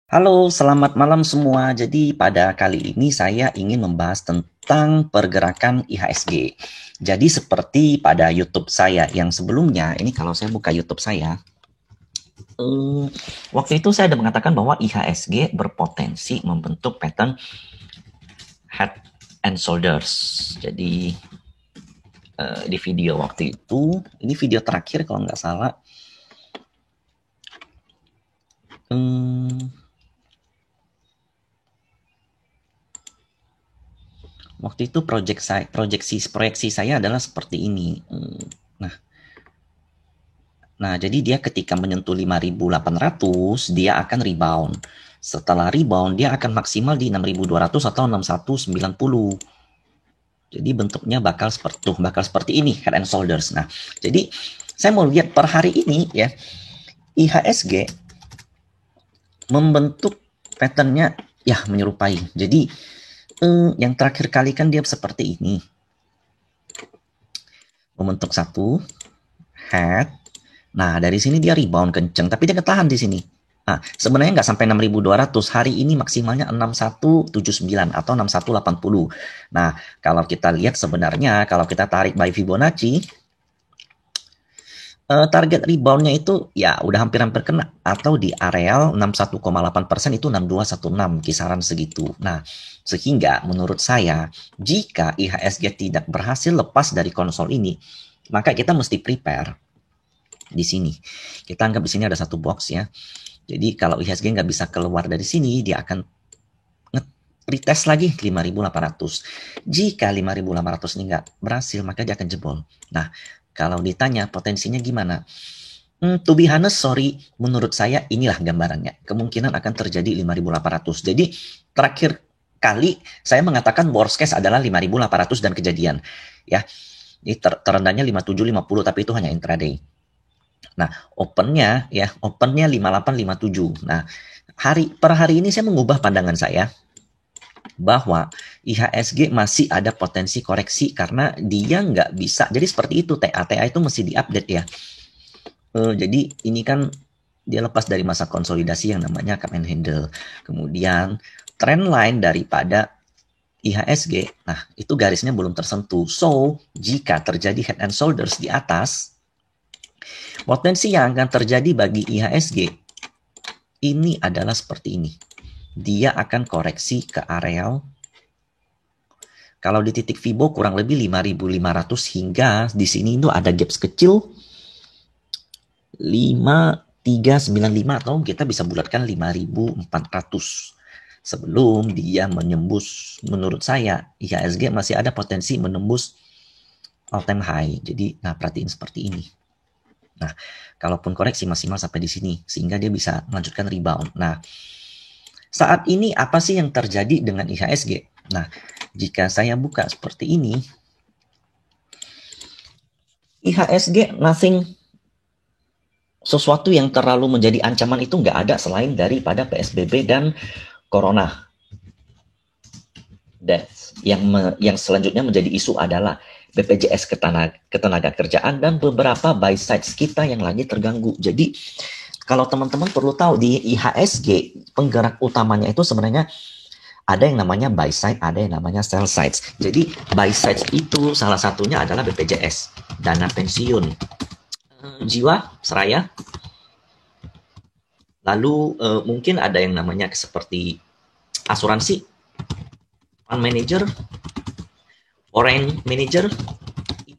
Halo, selamat malam semua. Jadi pada kali ini saya ingin membahas tentang pergerakan IHSG. Jadi seperti pada YouTube saya yang sebelumnya, ini kalau saya buka YouTube saya, eh, waktu itu saya ada mengatakan bahwa IHSG berpotensi membentuk pattern head and shoulders. Jadi di video waktu itu, ini video terakhir kalau nggak salah. Waktu itu proyeksi saya adalah seperti ini. Nah, jadi dia ketika menyentuh 5.800, dia akan rebound. Setelah rebound, dia akan maksimal di 6.200 atau 6190. Jadi bentuknya bakal seperti ini, head and shoulders. Nah, jadi saya mau lihat per hari ini ya, IHSG membentuk patternnya ya menyerupai. Jadi yang terakhir kali kan dia seperti ini. Membentuk satu head. Nah, dari sini dia rebound kenceng, tapi dia ketahan di sini. Nah, sebenarnya nggak sampai 6.200. Hari ini maksimalnya 6.179 atau 6.180. Nah, kalau kita lihat sebenarnya, kalau kita tarik by Fibonacci, target reboundnya itu ya udah hampir-hampir kena. Atau di areal 61,8% itu 6216, kisaran segitu. Nah, sehingga menurut saya, jika IHSG tidak berhasil lepas dari konsol ini, maka kita mesti prepare di sini. Kita anggap di sini ada satu box ya. Jadi kalau IHSG nggak bisa keluar dari sini, dia akan retest lagi 5.800. Jika 5.800 ini nggak berhasil, maka dia akan jebol. Nah, kalau ditanya potensinya gimana? To be honest, sorry, menurut saya inilah gambarannya. Kemungkinan akan terjadi 5.800. Jadi terakhir kali saya mengatakan worst case adalah 5.800 dan kejadian. Ya, ini terendahnya 5750, tapi itu hanya intraday. Nah, opennya 5857. Nah, per hari ini saya mengubah pandangan saya bahwa IHSG masih ada potensi koreksi karena dia nggak bisa. Jadi seperti itu, TA itu mesti diupdate ya. Jadi ini kan dia lepas dari masa konsolidasi yang namanya cup and handle. Kemudian trend line daripada IHSG, nah itu garisnya belum tersentuh. So, jika terjadi head and shoulders di atas, potensi yang akan terjadi bagi IHSG ini adalah seperti ini. Dia akan koreksi ke areal, kalau di titik Fibo kurang lebih 5.500 hingga di sini itu ada gaps kecil 5.395 atau kita bisa bulatkan 5.400. Sebelum dia menembus, menurut saya IHSG masih ada potensi menembus all time high. Jadi perhatiin seperti ini. Nah, kalaupun koreksi maksimal sampai di sini sehingga dia bisa melanjutkan rebound. Nah, saat ini apa sih yang terjadi dengan IHSG? Nah, jika saya buka seperti ini, IHSG nothing, sesuatu yang terlalu menjadi ancaman itu nggak ada selain daripada PSBB dan Corona. Dan yang selanjutnya menjadi isu adalah BPJS ketenaga kerjaan dan beberapa buy sides kita yang lagi terganggu. Jadi kalau teman-teman perlu tahu di IHSG penggerak utamanya itu sebenarnya ada yang namanya buy side, ada yang namanya sell sides. Jadi buy sides itu salah satunya adalah BPJS, dana pensiun, jiwa seraya. Lalu mungkin ada yang namanya seperti asuransi, fund manager, foreign manager,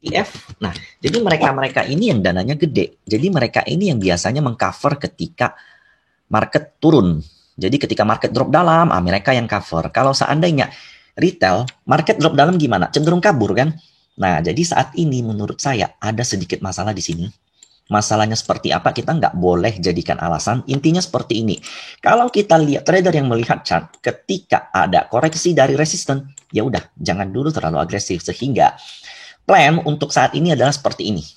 ETF. Nah, jadi mereka-mereka ini yang dananya gede. Jadi mereka ini yang biasanya mengcover ketika market turun. Jadi ketika market drop dalam, mereka yang cover. Kalau seandainya retail, market drop dalam gimana? Cenderung kabur kan? Nah, jadi saat ini menurut saya ada sedikit masalah di sini. Masalahnya seperti apa kita nggak boleh jadikan alasan. Intinya seperti ini. Kalau kita lihat trader yang melihat chart, ketika ada koreksi dari resisten, ya udah jangan dulu terlalu agresif sehingga plan untuk saat ini adalah seperti ini.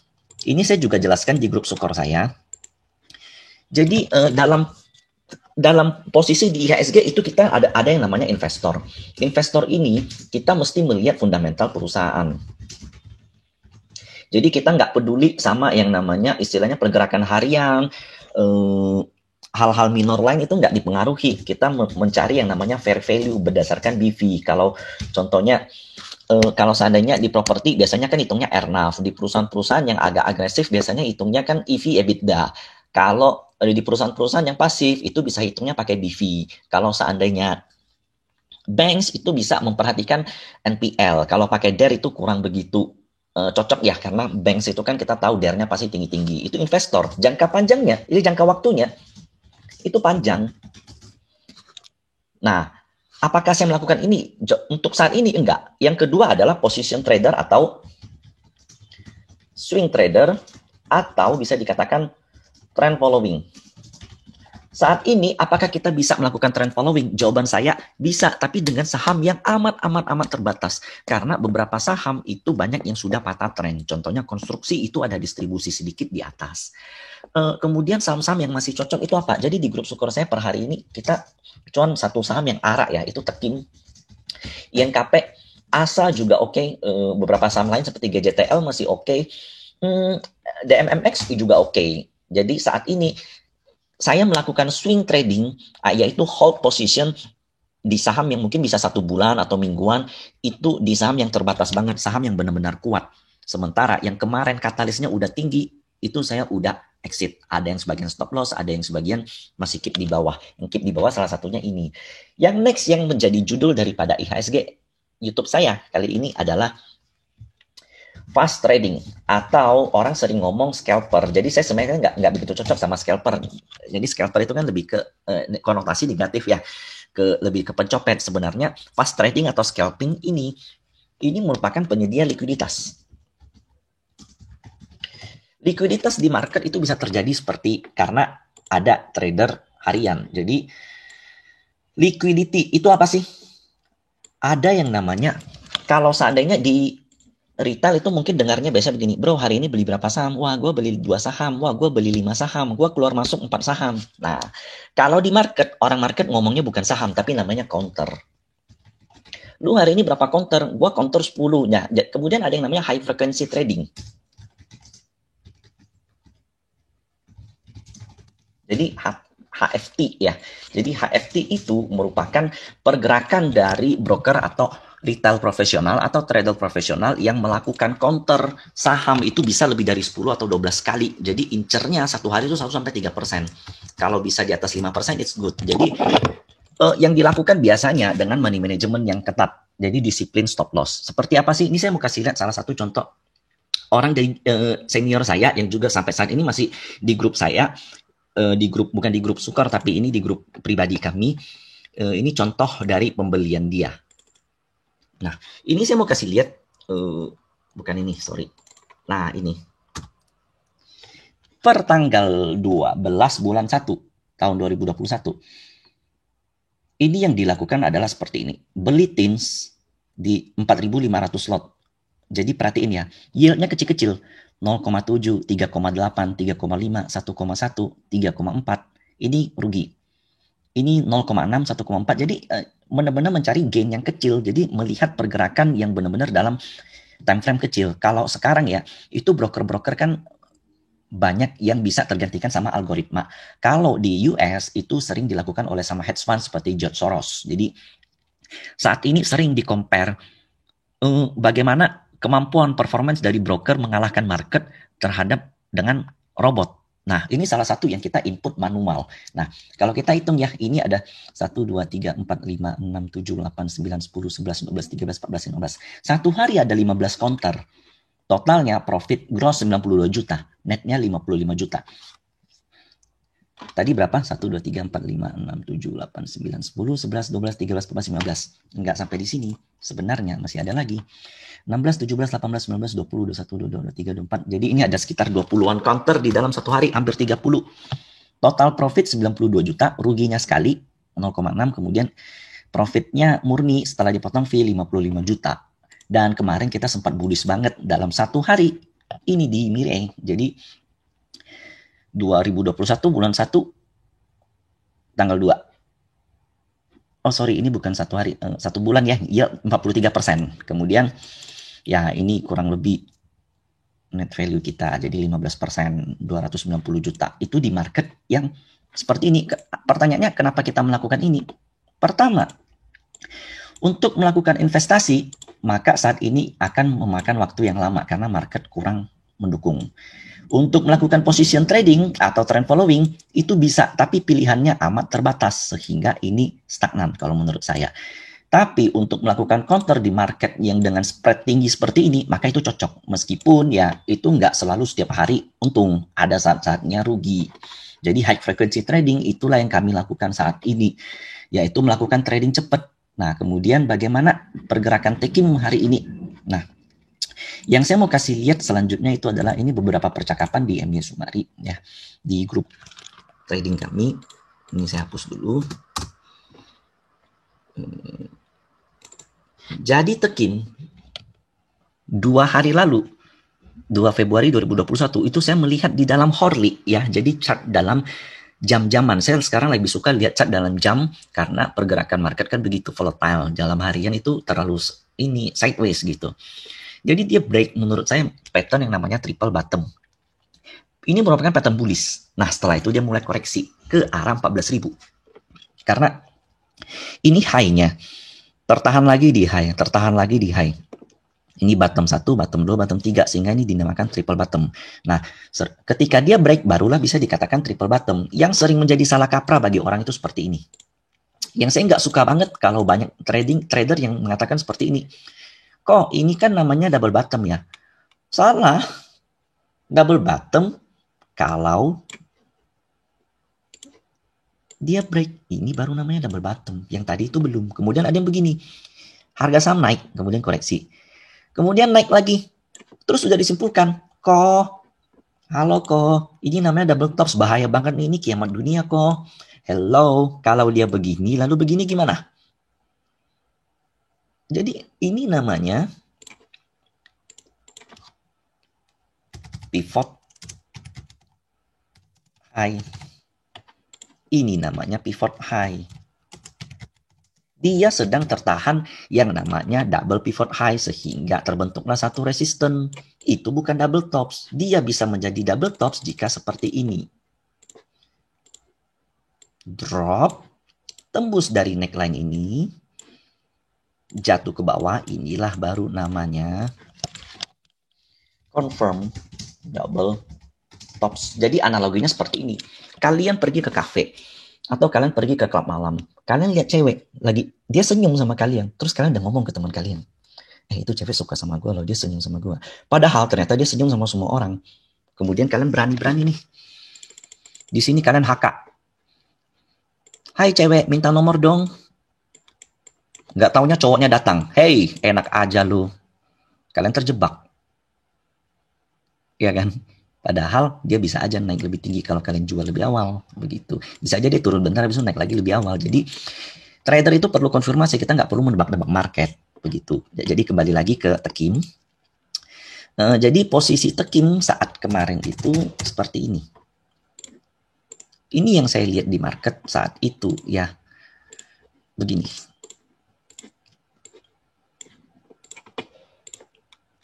Ini saya juga jelaskan di grup Sukor saya. Jadi dalam posisi di IHSG itu kita ada yang namanya investor. Investor ini kita mesti melihat fundamental perusahaan. Jadi kita nggak peduli sama yang namanya istilahnya pergerakan harian, hal-hal minor lain itu nggak dipengaruhi. Kita mencari yang namanya fair value berdasarkan BV. Kalau contohnya kalau seandainya di properti biasanya kan hitungnya earnout, di perusahaan-perusahaan yang agak agresif biasanya hitungnya kan EV EBITDA. Kalau di perusahaan-perusahaan yang pasif itu bisa hitungnya pakai BV. Kalau seandainya banks itu bisa memperhatikan NPL. Kalau pakai DER itu kurang begitu cocok ya, karena banks itu kan kita tahu DER-nya pasti tinggi-tinggi. Itu investor. Jangka panjangnya, ini jangka waktunya itu panjang. Nah, apakah saya melakukan ini? Untuk saat ini enggak. Yang kedua adalah position trader atau swing trader, atau bisa dikatakan trend following. Saat ini, apakah kita bisa melakukan trend following? Jawaban saya bisa, tapi dengan saham yang amat terbatas. Karena beberapa saham itu banyak yang sudah patah trend. Contohnya konstruksi itu ada distribusi sedikit di atas. Kemudian saham-saham yang masih cocok itu apa? Jadi di grup Sukor saya per hari ini kita cuman satu saham yang ARA ya, itu Tekim, INKP, ASA juga oke. Beberapa saham lain seperti GJTL masih oke. DMMX juga oke. Jadi saat ini saya melakukan swing trading, yaitu hold position di saham yang mungkin bisa 1 bulan atau mingguan, itu di saham yang terbatas banget, saham yang benar-benar kuat. Sementara yang kemarin katalisnya udah tinggi, itu saya udah exit. Ada yang sebagian stop loss, ada yang sebagian masih keep di bawah. Yang keep di bawah salah satunya ini. Yang next yang menjadi judul daripada IHSG YouTube saya kali ini adalah fast trading, atau orang sering ngomong scalper. Jadi saya sebenarnya nggak begitu cocok sama scalper. Jadi scalper itu kan lebih ke konotasi negatif ya, lebih ke pencopet. Sebenarnya fast trading atau scalping ini merupakan penyedia likuiditas. Likuiditas di market itu bisa terjadi seperti karena ada trader harian. Jadi liquidity itu apa sih? Ada yang namanya, kalau seandainya di retail itu mungkin dengarnya biasa begini, bro hari ini beli berapa saham? Wah gue beli 2 saham, wah gue beli 5 saham, gue keluar masuk 4 saham. Nah, kalau di market, orang market ngomongnya bukan saham, tapi namanya counter. Lu hari ini berapa counter? Gue counter 10. Nah, kemudian ada yang namanya high frequency trading. Jadi HFT ya. Jadi HFT itu merupakan pergerakan dari broker atau retail profesional atau trader profesional yang melakukan counter saham itu bisa lebih dari 10 atau 12 kali. Jadi incernya satu hari itu 1-3%. Kalau bisa di atas 5%, it's good. Jadi yang dilakukan biasanya dengan money management yang ketat. Jadi disiplin stop loss. Seperti apa sih? Ini saya mau kasih lihat salah satu contoh orang dari senior saya yang juga sampai saat ini masih di grup saya. Di grup, bukan di grup Sukor, tapi ini di grup pribadi kami. Ini contoh dari pembelian dia. Nah, ini saya mau kasih lihat, bukan ini, sorry. Nah, ini. Per tanggal 12 bulan 1 tahun 2021, ini yang dilakukan adalah seperti ini. Beli TINS di 4.500 lot. Jadi perhatiin ya, yieldnya kecil-kecil. 0,7, 3,8, 3,5, 1,1, 3,4. Ini rugi. Ini 0,6, 1,4. Jadi benar-benar mencari gain yang kecil. Jadi melihat pergerakan yang benar-benar dalam time frame kecil. Kalau sekarang ya, itu broker-broker kan banyak yang bisa tergantikan sama algoritma. Kalau di US itu sering dilakukan oleh sama hedge fund seperti George Soros. Jadi saat ini sering di-compare bagaimana kemampuan performance dari broker mengalahkan market terhadap dengan robot. Nah, ini salah satu yang kita input manual. Nah, kalau kita hitung ya, ini ada 1, 2, 3, 4, 5, 6, 7, 8, 9, 10, 11, 12, 13, 14, 15. Satu hari ada 15 counter. Totalnya profit gross 92 juta, netnya 55 juta. Tadi berapa? 1, 2, 3, 4, 5, 6, 7, 8, 9, 10, 11, 12, 13, 14, 15. Enggak sampai di sini. Sebenarnya masih ada lagi. 16, 17, 18, 19, 20, 21, 22, 23, 24. Jadi ini ada sekitar 20-an counter di dalam satu hari, hampir 30. Total profit 92 juta, ruginya sekali 0,6, kemudian profitnya murni setelah dipotong fee 55 juta. Dan kemarin kita sempat bullish banget dalam satu hari. Ini di Mirai. Jadi 2021 bulan 1 tanggal 2. Oh sorry, ini bukan satu hari, 1 bulan ya, yield 43%. Kemudian ya ini kurang lebih net value kita, jadi 15%, 290 juta. Itu di market yang Seperti ini. Pertanyaannya, kenapa kita melakukan ini? Pertama, untuk melakukan investasi, maka saat ini akan memakan waktu yang lama karena market kurang mendukung. Untuk melakukan position trading atau trend following, itu bisa, tapi pilihannya amat terbatas, sehingga ini stagnan kalau menurut saya. Tapi untuk melakukan counter di market yang dengan spread tinggi seperti ini, maka itu cocok. Meskipun ya itu nggak selalu setiap hari untung, ada saat-saatnya rugi. Jadi high frequency trading itulah yang kami lakukan saat ini, yaitu melakukan trading cepat. Nah, kemudian bagaimana pergerakan Tekim hari ini? Nah, yang saya mau kasih lihat selanjutnya itu adalah ini beberapa percakapan di MY Sumari ya, di grup trading kami. Ini saya hapus dulu. Jadi Tekim 2 hari lalu, 2 Februari 2021 itu saya melihat di dalam hourly ya. Jadi chart dalam jam-jaman. Saya sekarang lebih suka lihat chart dalam jam karena pergerakan market kan begitu volatile. Dalam harian itu terlalu ini sideways gitu. Jadi dia break menurut saya pattern yang namanya triple bottom. Ini merupakan pattern bullish. Nah, setelah itu dia mulai koreksi ke arah 14.000. Karena ini high-nya. Tertahan lagi di high, tertahan lagi di high. Ini bottom 1, bottom 2, bottom 3, sehingga ini dinamakan triple bottom. Nah, ketika dia break, barulah bisa dikatakan triple bottom. Yang sering menjadi salah kaprah bagi orang itu seperti ini. Yang saya nggak suka banget kalau banyak trader yang mengatakan seperti ini. Kok ini kan namanya double bottom ya? Salah. Double bottom kalau dia break. Ini baru namanya double bottom. Yang tadi itu belum. Kemudian ada yang begini. Harga saham naik, kemudian koreksi. Kemudian naik lagi. Terus sudah disimpulkan. Halo ini namanya double tops. Bahaya banget nih, ini kiamat dunia Hello, kalau dia begini, lalu begini gimana? Jadi ini namanya pivot high. Ini namanya pivot high. Dia sedang tertahan yang namanya double pivot high sehingga terbentuklah satu resisten. Itu bukan double tops. Dia bisa menjadi double tops jika seperti ini. Drop, tembus dari neckline ini, jatuh ke bawah, inilah baru namanya confirm double tops. Jadi analoginya seperti ini. Kalian pergi ke kafe atau kalian pergi ke klub malam. Kalian lihat cewek lagi, dia senyum sama kalian. Terus kalian udah ngomong ke teman kalian. Itu cewek suka sama gue loh, dia senyum sama gue. Padahal ternyata dia senyum sama semua orang. Kemudian kalian berani-berani nih. Di sini kalian haka. Hai cewek, minta nomor dong. Nggak taunya cowoknya datang. Hey, enak aja lu. Kalian terjebak. Ya kan? Padahal dia bisa aja naik lebih tinggi kalau kalian jual lebih awal. Begitu. Bisa aja dia turun bentar, habis itu naik lagi lebih awal. Jadi trader itu perlu konfirmasi. Kita nggak perlu menebak-nebak market. Begitu. Jadi kembali lagi ke Tekim. Jadi posisi Tekim saat kemarin itu seperti ini. Ini yang saya lihat di market saat itu ya. Begini.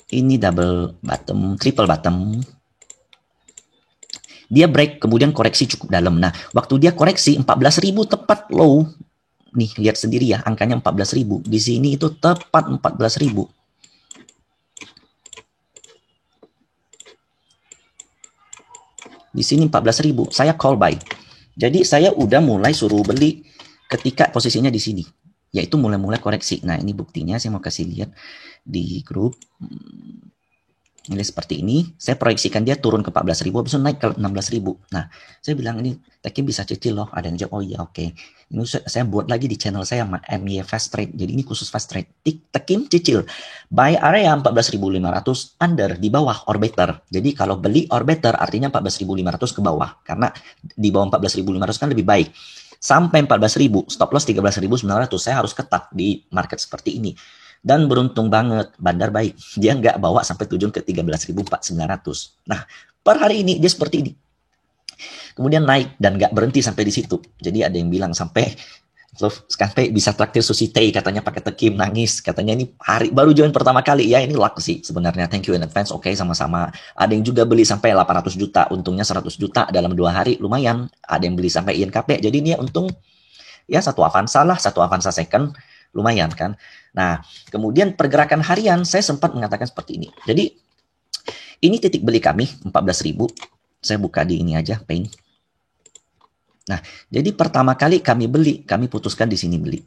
Ini double bottom, triple bottom. Dia break, kemudian koreksi cukup dalam. Nah, waktu dia koreksi 14.000 tepat low. Nih, lihat sendiri ya, angkanya 14.000. Di sini itu tepat 14.000. Di sini 14.000. Saya call buy. Jadi saya udah mulai suruh beli ketika posisinya di sini. Yaitu mulai-mulai koreksi. Nah, ini buktinya saya mau kasih lihat di grup. Ini seperti ini, saya proyeksikan dia turun ke 14.000, habis itu naik ke 16.000. Nah, saya bilang ini Tekim bisa cicil loh. Ada yang jawab, oh iya oke. Ini saya buat lagi di channel saya MY Fast Trade. Jadi ini khusus Fast Trade. Tekim cicil. Buy area 14.500 under, di bawah or better. Jadi kalau beli or better artinya 14.500 ke bawah. Karena di bawah 14.500 kan lebih baik. Sampai 14.000, stop loss 13.900. Saya harus ketat di market seperti ini. Dan beruntung banget, Bandar baik. Dia nggak bawa sampai tujuan ke 13.900. Nah, per hari ini dia seperti ini. Kemudian naik dan nggak berhenti sampai di situ. Jadi ada yang bilang sampai Terus sampai bisa traktir Susi Tei katanya pakai tekim nangis katanya ini hari baru join pertama kali ya ini luck sih sebenarnya thank you in advance oke sama-sama ada yang juga beli sampai 800 juta untungnya 100 juta dalam 2 hari lumayan ada yang beli sampai INKP jadi ini untung ya satu Avanza second lumayan kan nah kemudian pergerakan harian saya sempat mengatakan seperti ini jadi ini titik beli kami 14.000 saya buka di ini aja Paint. Nah, jadi pertama kali kami beli, kami putuskan di sini beli.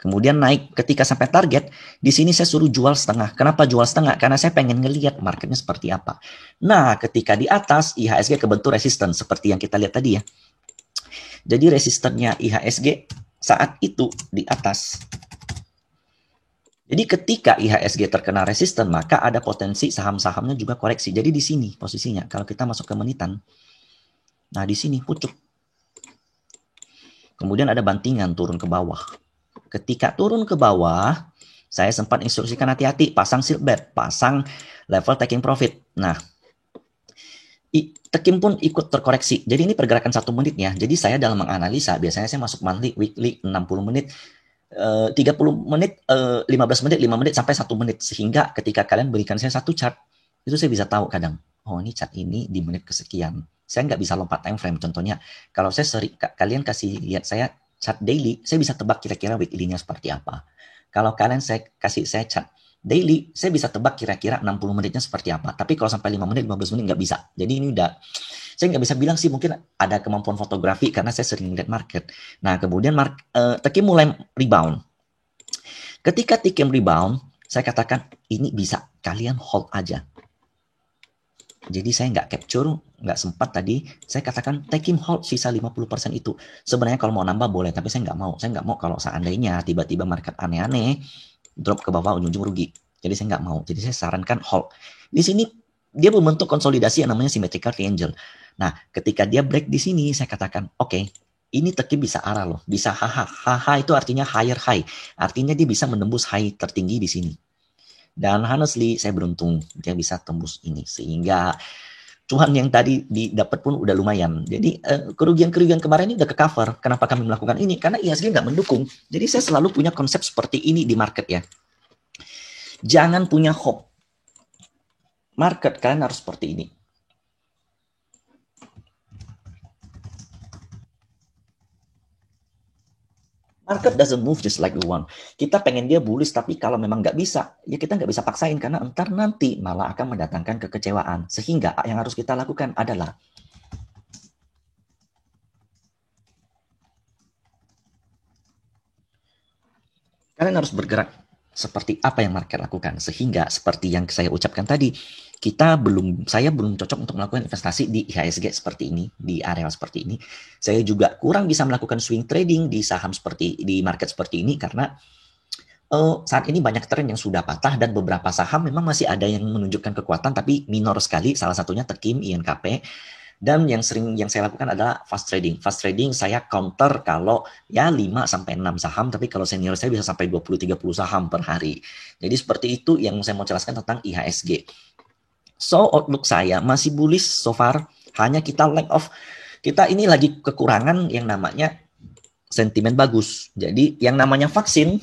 Kemudian naik ketika sampai target, di sini saya suruh jual setengah. Kenapa jual setengah? Karena saya pengen ngelihat marketnya seperti apa. Nah, ketika di atas, IHSG kebentuk resisten seperti yang kita lihat tadi ya. Jadi resistennya IHSG saat itu di atas. Jadi ketika IHSG terkena resisten, maka ada potensi saham-sahamnya juga koreksi. Jadi di sini posisinya, kalau kita masuk ke menitan. Nah, di sini pucuk. Kemudian ada bantingan turun ke bawah. Ketika turun ke bawah, saya sempat instruksikan hati-hati, pasang seatbelt, pasang level taking profit. Nah, Tekim pun ikut terkoreksi. Jadi ini pergerakan 1 menit ya. Jadi saya dalam menganalisa, biasanya saya masuk monthly, weekly, 60 menit, 30 menit, 15 menit, 5 menit, sampai 1 menit. Sehingga ketika kalian berikan saya satu chart, itu saya bisa tahu kadang, oh ini chart ini di menit kesekian. Saya nggak bisa lompat time frame. Contohnya, kalau saya kalian kasih lihat saya chart daily, saya bisa tebak kira-kira weekly-nya seperti apa. Kalau kalian kasih saya chart daily, saya bisa tebak kira-kira 60 menitnya seperti apa. Tapi kalau sampai 5 menit, 15 menit nggak bisa. Jadi ini udah, saya nggak bisa bilang sih mungkin ada kemampuan fotografi karena saya sering lihat market. Nah, kemudian Tekim mulai rebound. Ketika Tekim rebound, saya katakan ini bisa kalian hold aja. Jadi saya nggak capture, nggak sempat tadi. Saya katakan taking hold sisa 50% itu. Sebenarnya kalau mau nambah boleh, tapi saya nggak mau. Saya nggak mau kalau seandainya tiba-tiba market aneh-aneh, drop ke bawah ujung-ujung rugi. Jadi saya nggak mau. Jadi saya sarankan hold. Di sini dia membentuk konsolidasi yang namanya symmetrical triangle. Nah, ketika dia break di sini, saya katakan, oke, ini Tekim bisa arah loh. Bisa haha. Haha itu artinya higher high. Artinya dia bisa menembus high tertinggi di sini. Dan honestly, saya beruntung dia bisa tembus ini. Sehingga cuan yang tadi didapat pun udah lumayan. Jadi kerugian-kerugian kemarin ini udah ke cover. Kenapa kami melakukan ini? Karena IHSG nggak mendukung. Jadi saya selalu punya konsep seperti ini di market ya. Jangan punya hope. Market kalian harus seperti ini. Market doesn't move just like we want. Kita pengen dia bullish, tapi kalau memang nggak bisa, ya kita nggak bisa paksain, karena entar nanti malah akan mendatangkan kekecewaan. Sehingga yang harus kita lakukan adalah kalian harus bergerak seperti apa yang market lakukan. Sehingga seperti yang saya ucapkan tadi, saya belum cocok untuk melakukan investasi di IHSG seperti ini, di area seperti ini. Saya juga kurang bisa melakukan swing trading di saham di market seperti ini karena saat ini banyak tren yang sudah patah dan beberapa saham memang masih ada yang menunjukkan kekuatan tapi minor sekali. Salah satunya Tekim, INKP. Dan yang saya lakukan adalah fast trading. Fast trading saya counter kalau ya 5 sampai 6 saham, tapi kalau senior saya bisa sampai 20 30 saham per hari. Jadi seperti itu yang saya mau jelaskan tentang IHSG. So outlook saya masih bullish so far, hanya kita lack of, kita ini lagi kekurangan yang namanya sentimen bagus. Jadi yang namanya vaksin,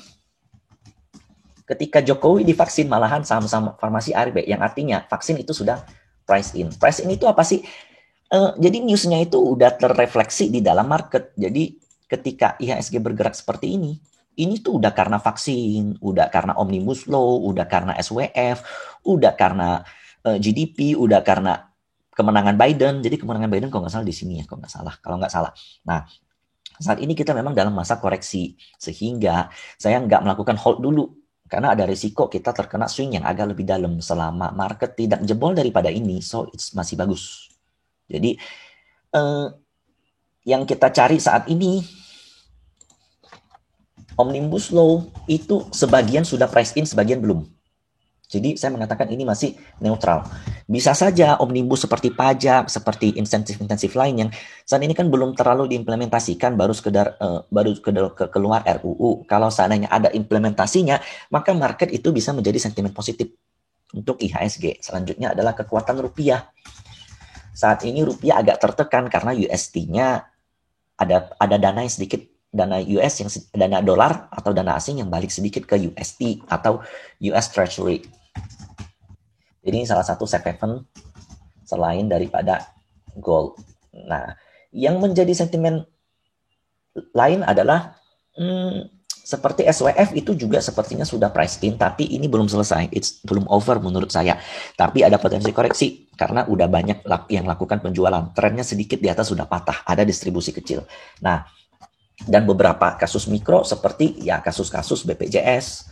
ketika Jokowi divaksin malahan saham-saham farmasi ARB, yang artinya vaksin itu sudah price in. Price in itu apa sih? Jadi newsnya itu udah terrefleksi di dalam market. Jadi ketika IHSG bergerak seperti ini tuh udah karena vaksin, udah karena Omnibus Law, udah karena SWF, udah karena GDP, udah karena kemenangan Biden. Jadi kemenangan Biden kalau nggak salah di sini ya, kalau nggak salah. Nah, saat ini kita memang dalam masa koreksi, sehingga saya nggak melakukan hold dulu. Karena ada risiko kita terkena swing yang agak lebih dalam selama market tidak jebol daripada ini, so it's masih bagus. Jadi yang kita cari saat ini Omnibus Law itu sebagian sudah price in, sebagian belum. Jadi saya mengatakan ini masih neutral. Bisa saja omnibus seperti pajak, seperti insentif-insentif lain yang saat ini kan belum terlalu diimplementasikan, baru keluar RUU. Kalau seandainya ada implementasinya, maka market itu bisa menjadi sentimen positif untuk IHSG. Selanjutnya adalah kekuatan rupiah. Saat ini rupiah agak tertekan karena USD-nya ada dana yang sedikit dana US yang dana dolar atau dana asing yang balik sedikit ke USD atau US Treasury. Jadi ini salah satu safe haven selain daripada gold. Nah, yang menjadi sentimen lain adalah seperti SWF itu juga sepertinya sudah priced in, tapi ini belum selesai, belum over menurut saya. Tapi ada potensi koreksi karena udah banyak yang lakukan penjualan. Trennya sedikit di atas sudah patah, ada distribusi kecil. Nah, dan beberapa kasus mikro seperti ya kasus-kasus BPJS,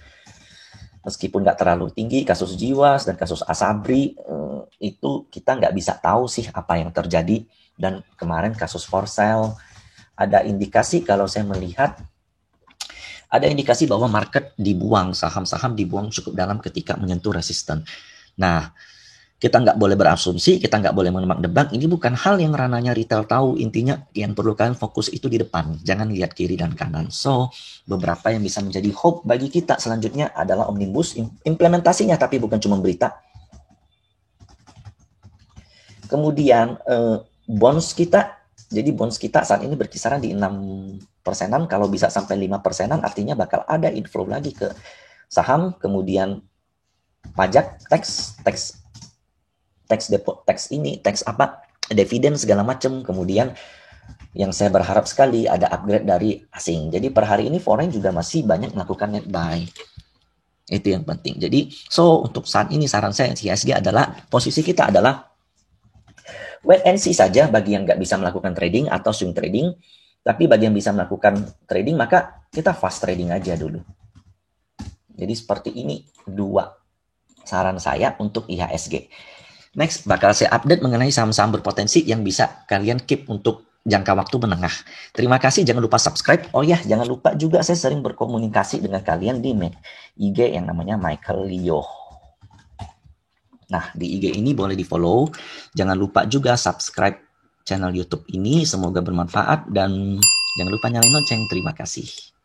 meskipun nggak terlalu tinggi, kasus Jiwas dan kasus Asabri, itu kita nggak bisa tahu sih apa yang terjadi. Dan kemarin kasus for sale, ada indikasi kalau saya melihat, ada indikasi bahwa market dibuang, saham-saham dibuang cukup dalam ketika menyentuh resisten. Nah, kita nggak boleh berasumsi, kita nggak boleh menebak-nebak. Ini bukan hal yang ranahnya retail tahu. Intinya yang perlu kalian fokus itu di depan. Jangan lihat kiri dan kanan. So, beberapa yang bisa menjadi hope bagi kita selanjutnya adalah Omnibus, implementasinya, tapi bukan cuma berita. Kemudian, bonds kita. Jadi bonds kita saat ini berkisaran di 6%-an, kalau bisa sampai 5%-an, artinya bakal ada inflow lagi ke saham, kemudian pajak, tax ini, tax apa, dividen segala macam, kemudian yang saya berharap sekali ada upgrade dari asing. Jadi per hari ini foreign juga masih banyak melakukan net buy. Itu yang penting. Jadi, so untuk saat ini saran saya IHSG adalah, posisi kita adalah wait and see saja bagi yang nggak bisa melakukan trading atau swing trading. Tapi bagi yang bisa melakukan trading, maka kita fast trading aja dulu. Jadi seperti ini dua saran saya untuk IHSG. Next, bakal saya update mengenai saham-saham berpotensi yang bisa kalian keep untuk jangka waktu menengah. Terima kasih, jangan lupa subscribe. Oh ya, jangan lupa juga saya sering berkomunikasi dengan kalian di IG yang namanya Michael Leo. Nah, di IG ini boleh di-follow. Jangan lupa juga subscribe channel YouTube ini. Semoga bermanfaat dan jangan lupa nyalain lonceng. Terima kasih.